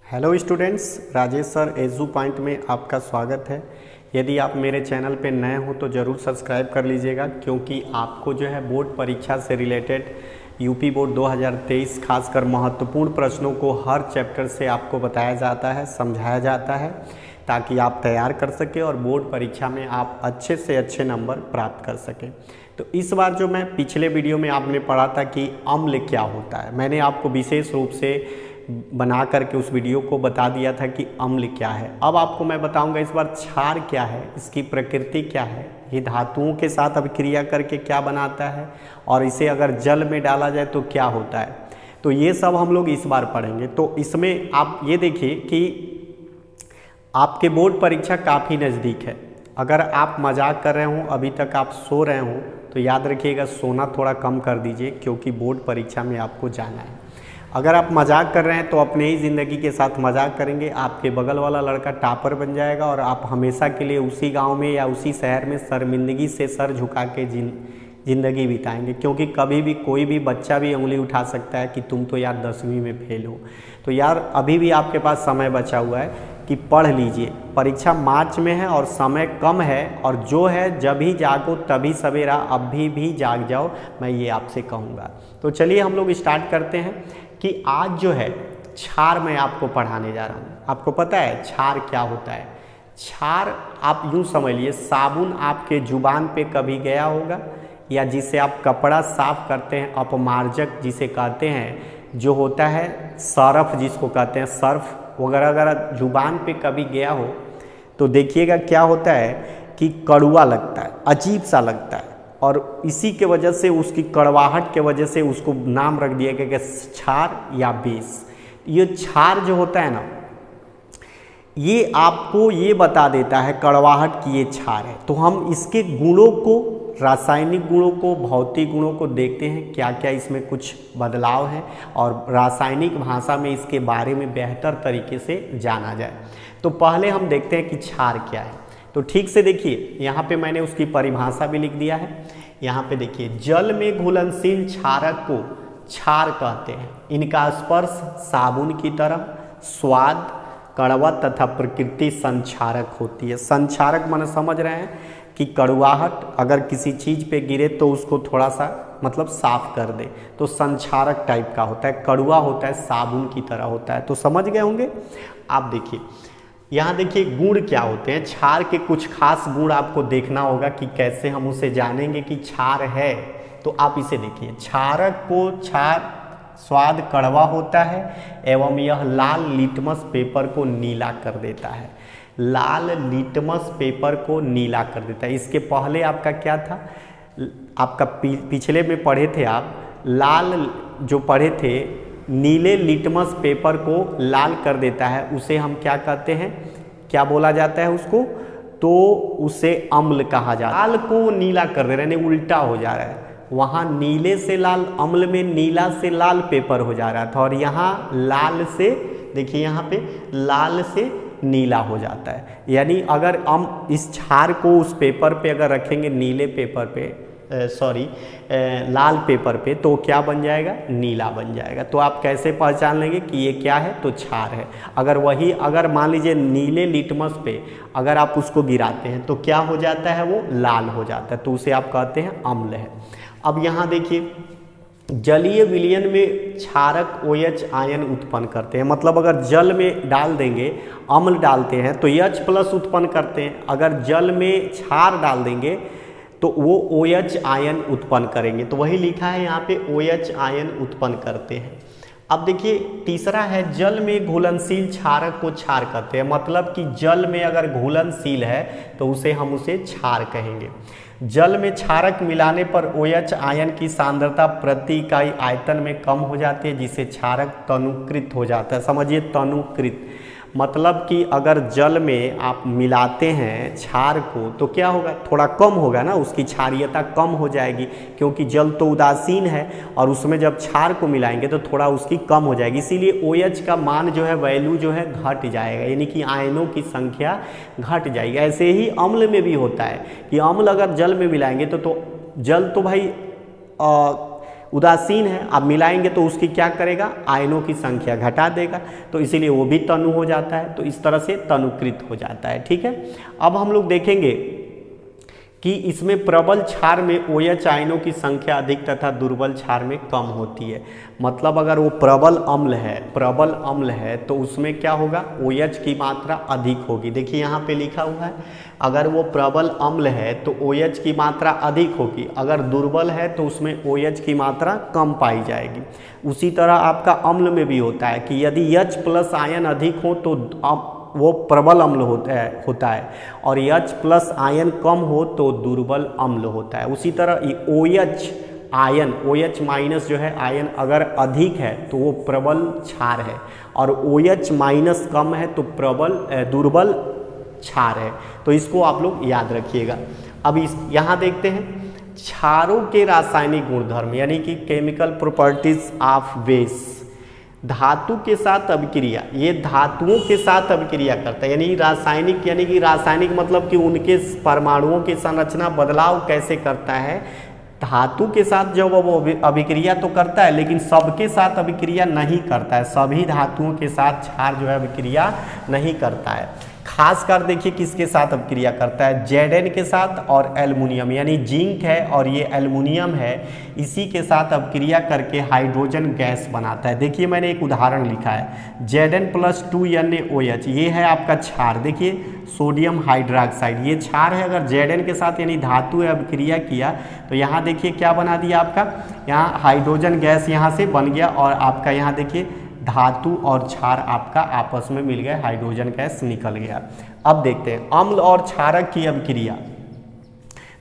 Hello students, Rajesh sir edu point में आपका स्वागत है। यदि आप मेरे चैनल पे नए हो तो ज़रूर सब्सक्राइब कर लीजिएगा, क्योंकि आपको जो है बोर्ड परीक्षा से रिलेटेड यूपी बोर्ड 2023 खासकर महत्वपूर्ण प्रश्नों को हर चैप्टर से आपको बताया जाता है, समझाया जाता है, ताकि आप तैयार कर सकें और बोर्ड परीक्षा में आप अच्छे से अच्छे नंबर प्राप्त कर सकें। तो इस बार जो मैं पिछले वीडियो में आपने पढ़ा था कि अम्ल क्या होता है, मैंने आपको विशेष रूप से बना करके उस वीडियो को बता दिया था कि अम्ल क्या है। अब आपको मैं बताऊंगा इस बार क्षार क्या है, इसकी प्रकृति क्या है, ये धातुओं के साथ अभिक्रिया करके क्या बनाता है और इसे अगर जल में डाला जाए तो क्या होता है। तो ये सब हम लोग इस बार पढ़ेंगे। तो इसमें आप ये देखिए कि आपके बोर्ड परीक्षा काफ़ी नज़दीक है। अगर आप मजाक कर रहे हो, अभी तक आप सो रहे हो, तो याद रखिएगा सोना थोड़ा कम कर दीजिए, क्योंकि बोर्ड परीक्षा में आपको जाना है। अगर आप मजाक कर रहे हैं तो अपने ही ज़िंदगी के साथ मजाक करेंगे, आपके बगल वाला लड़का टॉपर बन जाएगा और आप हमेशा के लिए उसी गांव में या उसी शहर में शर्मिंदगी से सर झुका के ज़िंदगी बिताएंगे, क्योंकि कभी भी कोई भी बच्चा भी उंगली उठा सकता है कि तुम तो यार 10वीं में फेल हो। तो यार अभी भी आपके पास समय बचा हुआ है कि पढ़ लीजिए। परीक्षा मार्च में है और समय कम है, और जो है जब ही जागो तभी सवेरा, अभी भी जाग जाओ, मैं ये आपसे कहूँगा। तो चलिए हम लोग स्टार्ट करते हैं कि आज जो है क्षार मैं आपको पढ़ाने जा रहा हूँ। आपको पता है क्षार क्या होता है? क्षार आप यूँ समझ लिए, साबुन आपके जुबान पे कभी गया होगा, या जिसे आप कपड़ा साफ करते हैं अपमार्जक जिसे कहते हैं, जो होता है सर्फ जिसको कहते हैं सर्फ वगैरह अगर जुबान पे कभी गया हो तो देखिएगा क्या होता है कि कड़वा लगता है, अजीब सा लगता है, और इसी के वजह से उसकी कड़वाहट के वजह से उसको नाम रख दिया गया कि क्षार या बेस। ये क्षार जो होता है ना, ये आपको ये बता देता है कड़वाहट की ये क्षार है। तो हम इसके गुणों को, रासायनिक गुणों को, भौतिक गुणों को देखते हैं, क्या क्या इसमें कुछ बदलाव है और रासायनिक भाषा में इसके बारे में बेहतर तरीके से जाना जाए। तो पहले हम देखते हैं कि क्षार क्या है। तो ठीक से देखिए, यहाँ पे मैंने उसकी परिभाषा भी लिख दिया है। यहाँ पे देखिए, जल में घुलनशील क्षारक को क्षार कहते हैं। इनका स्पर्श साबुन की तरह, स्वाद कड़वा तथा प्रकृति संक्षारक होती है। संक्षारक माने समझ रहे हैं कि कड़वाहट अगर किसी चीज़ पे गिरे तो उसको थोड़ा सा मतलब साफ कर दे, तो संक्षारक टाइप का होता है, कड़वा होता है, साबुन की तरह होता है। तो समझ गए होंगे। आप देखिए यहाँ देखिए गुण क्या होते हैं। क्षार के कुछ खास गुण आपको देखना होगा कि कैसे हम उसे जानेंगे कि क्षार है। तो आप इसे देखिए, क्षारक को क्षार स्वाद कड़वा होता है एवं यह लाल लिटमस पेपर को नीला कर देता है। लाल लिटमस पेपर को नीला कर देता है। इसके पहले आपका क्या था, आपका पिछले में पढ़े थे आप, लाल जो पढ़े थे, नीले लिटमस पेपर को लाल कर देता है, उसे हम क्या कहते हैं, क्या बोला जाता है उसको, तो उसे अम्ल कहा जाता है। लाल को नीला कर दे रहे हैं, उल्टा हो जा रहा है। वहाँ नीले से लाल, अम्ल में नीला से लाल पेपर हो जा रहा था, और यहाँ लाल से, देखिए यहाँ पे लाल से नीला हो जाता है। यानी अगर हम इस क्षार को उस पेपर पे अगर रखेंगे, नीले पेपर पे लाल पेपर पे, तो क्या बन जाएगा, नीला बन जाएगा। तो आप कैसे पहचान लेंगे कि ये क्या है, तो क्षार है। अगर वही, अगर मान लीजिए नीले लिटमस पे अगर आप उसको गिराते हैं तो क्या हो जाता है, वो लाल हो जाता है, तो उसे आप कहते हैं अम्ल है। अब यहाँ देखिए, जलीय विलयन में क्षारक OH आयन उत्पन्न करते हैं। मतलब अगर जल में डाल देंगे, अम्ल डालते हैं तो H+ उत्पन्न करते हैं। अगर जल में क्षार डाल देंगे तो वो OH आयन उत्पन्न करेंगे। तो वही लिखा है यहाँ पे, OH आयन उत्पन्न करते हैं। अब देखिए तीसरा है, जल में घुलनशील क्षारक को क्षार कहते हैं। मतलब कि जल में अगर घुलनशील है तो हम उसे क्षार कहेंगे। जल में क्षारक मिलाने पर OH आयन की सांद्रता प्रति इकाई आयतन में कम हो जाती है, जिसे क्षारक तनुकृत हो जाता है। समझिए, तनुकृत मतलब कि अगर जल में आप मिलाते हैं क्षार को तो क्या होगा, थोड़ा कम होगा ना, उसकी क्षारीयता कम हो जाएगी, क्योंकि जल तो उदासीन है और उसमें जब क्षार को मिलाएंगे तो थोड़ा उसकी कम हो जाएगी। इसीलिए OH का मान जो है, वैल्यू जो है घट जाएगा, यानी कि आयनों की संख्या घट जाएगी। ऐसे ही अम्ल में भी होता है कि अम्ल अगर जल में मिलाएंगे तो जल तो भाई उदासीन है, आप मिलाएंगे तो उसकी क्या करेगा, आयनों की संख्या घटा देगा, तो इसीलिए वो भी तनु हो जाता है। तो इस तरह से तनुकृत हो जाता है। ठीक है, अब हम लोग देखेंगे कि इसमें प्रबल क्षार में OH आयनों की संख्या अधिक तथा दुर्बल क्षार में कम होती है। मतलब अगर वो प्रबल अम्ल है तो उसमें क्या होगा, OH की मात्रा अधिक होगी। देखिए यहाँ पे लिखा हुआ है, अगर वो प्रबल अम्ल है तो OH की मात्रा अधिक होगी, अगर दुर्बल है तो उसमें OH की मात्रा कम पाई जाएगी। उसी तरह आपका अम्ल में भी होता है कि यदि H+ आयन अधिक हो तो वो प्रबल अम्ल होता है और H+ आयन कम हो तो दुर्बल अम्ल होता है। उसी तरह OH आयन, OH- जो है आयन अगर अधिक है तो वो प्रबल क्षार है और OH- कम है तो दुर्बल क्षार है। तो इसको आप लोग याद रखिएगा। अब यहाँ देखते हैं क्षारों के रासायनिक गुणधर्म यानी कि केमिकल प्रॉपर्टीज ऑफ बेस। धातु के साथ अभिक्रिया, ये धातुओं के साथ अभिक्रिया करता है, यानी रासायनिक मतलब कि उनके परमाणुओं की संरचना बदलाव कैसे करता है। धातु के साथ जब वो अभिक्रिया तो करता है लेकिन सबके साथ अभिक्रिया नहीं करता है, सभी धातुओं के साथ क्षार जो है अभिक्रिया नहीं करता है। खासकर देखिए किसके साथ अभिक्रिया करता है, Zn के साथ और एल्युमिनियम, यानी जिंक है और ये एल्युमिनियम है, इसी के साथ अभिक्रिया करके हाइड्रोजन गैस बनाता है। देखिए मैंने एक उदाहरण लिखा है, Zn+2NaOH, ये है आपका क्षार। देखिए सोडियम हाइड्रोक्साइड, ये क्षार है। अगर Zn के साथ यानी धातु है अभिक्रिया किया तो यहाँ देखिए क्या बना दिया आपका, यहाँ हाइड्रोजन गैस यहाँ से बन गया और आपका यहाँ देखिए धातु और क्षार आपका आपस में मिल गए, हाइड्रोजन गैस निकल गया। अब देखते हैं अम्ल और क्षारक की अभिक्रिया।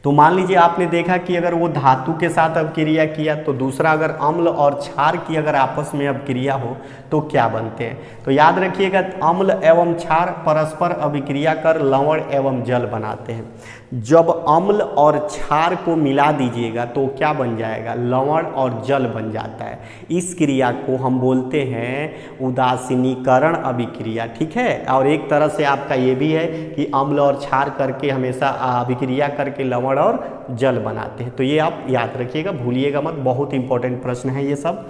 तो मान लीजिए आपने देखा कि अगर वो धातु के साथ अभिक्रिया किया तो दूसरा अगर अम्ल और क्षार की अगर आपस में अभिक्रिया हो तो क्या बनते हैं। तो याद रखिएगा अम्ल एवं क्षार परस्पर अभिक्रिया कर लवण एवं जल बनाते हैं। जब अम्ल और क्षार को मिला दीजिएगा तो क्या बन जाएगा, लवण और जल बन जाता है। इस क्रिया को हम बोलते हैं उदासीनीकरण अभिक्रिया। ठीक है, और एक तरह से आपका ये भी है कि अम्ल और क्षार करके हमेशा अभिक्रिया करके लवण और जल बनाते हैं। तो ये आप याद रखिएगा, भूलिएगा मत, बहुत इंपॉर्टेंट प्रश्न है ये सब।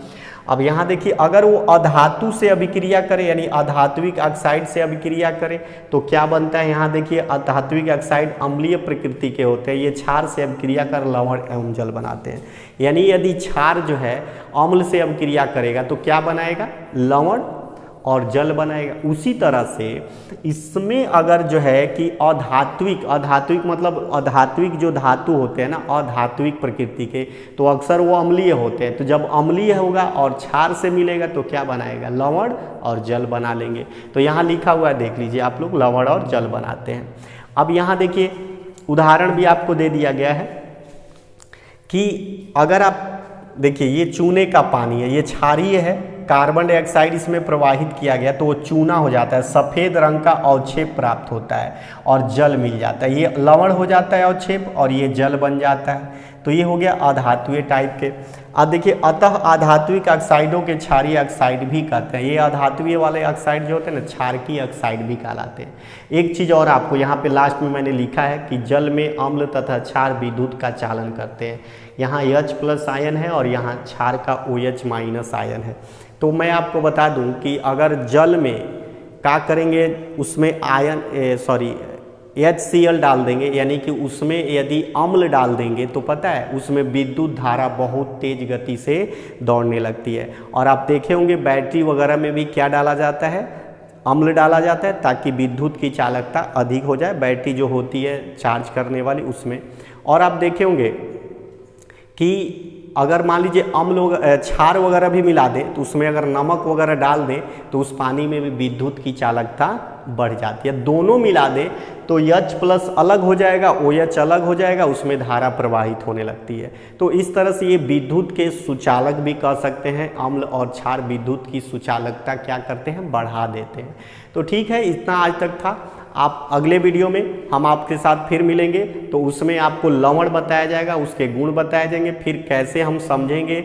अब यहाँ देखिए अगर वो अधातु से अभिक्रिया करे यानी अधात्विक ऑक्साइड से अभिक्रिया करे तो क्या बनता है। यहाँ देखिए अधात्विक ऑक्साइड अम्लीय प्रकृति के होते हैं, ये क्षार से अभिक्रिया कर लवण एवं जल बनाते हैं। यानी यदि क्षार जो है अम्ल से अभिक्रिया करेगा तो क्या बनाएगा, लवण और जल बनाएगा। उसी तरह से इसमें अगर जो है कि अधात्विक मतलब अधात्विक जो धातु होते हैं ना, अधात्विक प्रकृति के, तो अक्सर वो अम्लीय होते हैं। तो जब अम्लीय होगा और क्षार से मिलेगा तो क्या बनाएगा, लवण और जल बना लेंगे। तो यहाँ लिखा हुआ है देख लीजिए आप लोग, लवण और जल बनाते हैं। अब यहाँ देखिए उदाहरण भी आपको दे दिया गया है कि अगर आप देखिए ये चूने का पानी है, ये क्षारीय है, कार्बन डाइऑक्साइड इसमें प्रवाहित किया गया तो वो चूना हो जाता है, सफ़ेद रंग का अवक्षेप प्राप्त होता है और जल मिल जाता है। ये लवण हो जाता है अवक्षेप और ये जल बन जाता है। तो ये हो गया अधात्वीय टाइप के। अब देखिए अतः अधात्विक ऑक्साइडों के क्षारीय ऑक्साइड भी कहते हैं। ये अधात्वीय वाले ऑक्साइड जो होते हैं ना, क्षारकीय ऑक्साइड भी कहलाते हैं। एक चीज़ और आपको यहाँ पे लास्ट में मैंने लिखा है कि जल में अम्ल तथा क्षार विद्युत का चालन करते हैं। यहाँ H+ आयन है और यहाँ क्षार का OH- आयन है। तो मैं आपको बता दूं कि अगर जल में क्या करेंगे, उसमें HCl डाल देंगे, यानी कि उसमें यदि अम्ल डाल देंगे तो पता है उसमें विद्युत धारा बहुत तेज गति से दौड़ने लगती है। और आप देखे होंगे बैटरी वगैरह में भी क्या डाला जाता है, अम्ल डाला जाता है ताकि विद्युत की चालकता अधिक हो जाए, बैटरी जो होती है चार्ज करने वाली उसमें। और आप देखे होंगे कि अगर मान लीजिए क्षार वगैरह भी मिला दें तो उसमें अगर नमक वगैरह डाल दें तो उस पानी में भी विद्युत की चालकता बढ़ जाती है। दोनों मिला दें तो H+ अलग हो जाएगा, OH अलग हो जाएगा, उसमें धारा प्रवाहित होने लगती है। तो इस तरह से ये विद्युत के सुचालक भी कह सकते हैं। अम्ल और क्षार विद्युत की सुचालकता क्या करते हैं, बढ़ा देते हैं। तो ठीक है, इतना आज तक था। आप अगले वीडियो में हम आपके साथ फिर मिलेंगे तो उसमें आपको लवण बताया जाएगा, उसके गुण बताए जाएंगे, फिर कैसे हम समझेंगे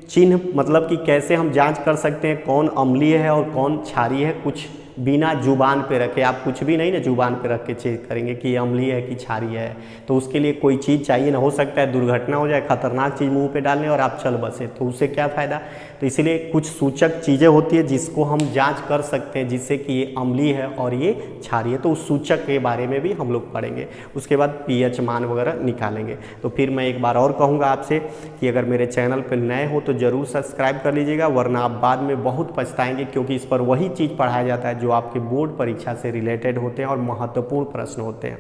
चिन्ह, मतलब कि कैसे हम जांच कर सकते हैं कौन अम्लीय है और कौन क्षारीय है, कुछ बिना जुबान पे रखे, आप कुछ भी नहीं ना जुबान पे रख के चेक करेंगे कि ये अम्लीय है कि क्षारीय है। तो उसके लिए कोई चीज़ चाहिए ना, हो सकता है दुर्घटना हो जाए, खतरनाक चीज़ मुंह पे डालने और आप चल बसे, तो उससे क्या फ़ायदा। तो इसलिए कुछ सूचक चीज़ें होती है जिसको हम जांच कर सकते हैं जिससे कि ये अम्लीय है और ये क्षारीय है, तो उस सूचक के बारे में भी हम लोग पढ़ेंगे। उसके बाद पीएच मान वगैरह निकालेंगे। तो फिर मैं एक बार और कहूँगा आपसे कि अगर मेरे चैनल पर नए हो तो ज़रूर सब्सक्राइब कर लीजिएगा, वरना आप बाद में बहुत पछताएंगे, क्योंकि इस पर वही चीज़ पढ़ाया जाता है जो आपके बोर्ड परीक्षा से रिलेटेड होते हैं और महत्वपूर्ण प्रश्न होते हैं।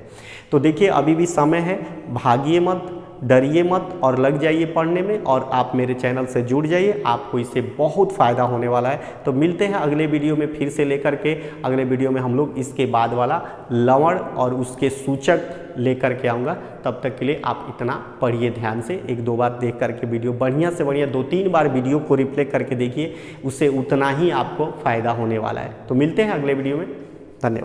तो देखिए अभी भी समय है, भागिए मत, डरिए मत और लग जाइए पढ़ने में, और आप मेरे चैनल से जुड़ जाइए, आपको इससे बहुत फ़ायदा होने वाला है। तो मिलते हैं अगले वीडियो में फिर से लेकर के। अगले वीडियो में हम लोग इसके बाद वाला लवण और उसके सूचक लेकर के आऊँगा। तब तक के लिए आप इतना पढ़िए ध्यान से, एक दो बार देख करके वीडियो बढ़िया से बढ़िया 2-3 बार वीडियो को रिप्ले करके देखिए, उससे उतना ही आपको फ़ायदा होने वाला है। तो मिलते हैं अगले वीडियो में।